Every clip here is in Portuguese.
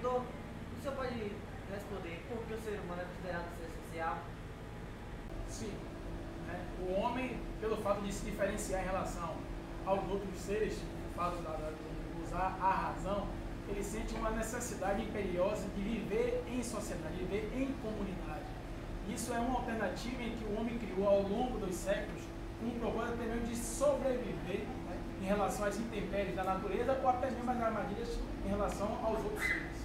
Diretor, o senhor pode responder por que o ser humano é considerado ser social? Sim. O homem, pelo fato de se diferenciar em relação aos outros seres, o fato de usar a razão, ele sente uma necessidade imperiosa de viver em sociedade, de viver em comunidade. Isso é uma alternativa em que o homem criou ao longo dos séculos com o propósito até mesmo de sobreviver, em relação às intempéries da natureza ou até mesmo às armadilhas em relação aos outros seres.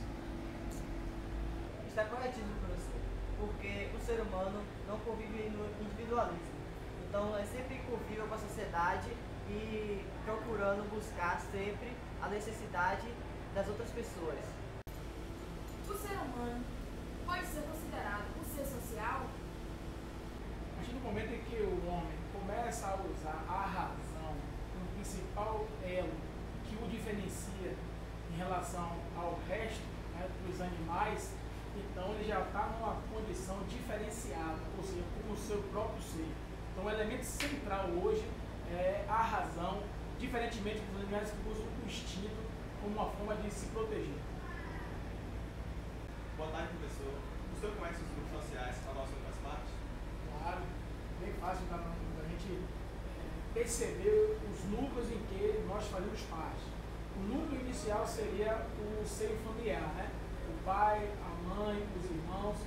Está corretíssimo, professor, porque o ser humano não convive no individualismo. Então é sempre convívio com a sociedade e procurando buscar sempre a necessidade das outras pessoas. O ser humano pode ser considerado um ser social? A partir do momento em que o homem começa a usar a razão como principal elo que o diferencia em relação ao resto, dos animais, então ele já está numa condição diferenciada, ou seja, como o seu próprio ser. Então o elemento central hoje é a razão, diferentemente dos animais que usam o instinto como uma forma de se proteger. Boa tarde, professor. O senhor conhece os grupos sociais a qual o senhor faz parte? Claro, bem fácil da gente perceber os núcleos em que nós fazemos parte. O núcleo inicial seria o seio familiar, o pai, a mãe, os irmãos.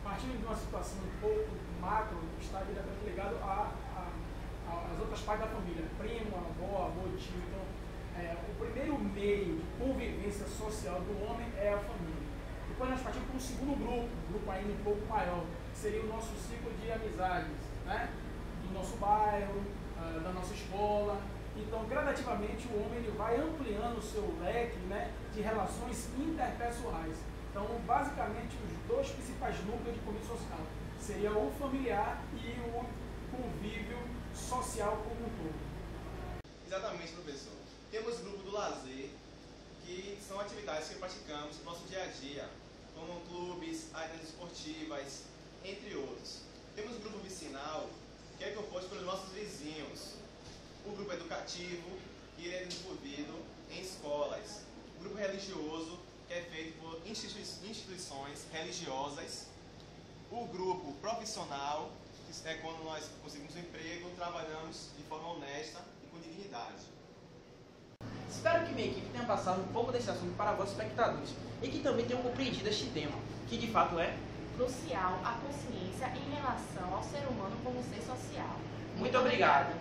Partindo de uma situação um pouco macro, está diretamente ligado às outras partes da família, primo, avó, tio. Então, o primeiro meio de convivência social do homem é a família. Depois nós partimos para um segundo grupo, um grupo ainda um pouco maior, que seria o nosso ciclo de amizades, do nosso bairro, da nossa escola. Então, gradativamente, o homem ele vai ampliando o seu leque de relações interpessoais. Então, basicamente, os dois principais núcleos de convívio social seria o familiar e o convívio social como um todo. Exatamente, professor. Temos o grupo do lazer, que são atividades que praticamos no nosso dia a dia, como clubes, áreas esportivas, entre outros. Temos o grupo vicinal, que é composto pelos nossos vizinhos. O grupo educativo, que ele é desenvolvido em escolas. O grupo religioso, que é feito por instituições religiosas. O grupo profissional, que é quando nós conseguimos um emprego, trabalhamos de forma honesta e com dignidade. Espero que minha equipe tenha passado um pouco desse assunto para vossos espectadores e que também tenham compreendido este tema, que de fato é Crucial a consciência em relação ao ser humano como ser social. Muito obrigado.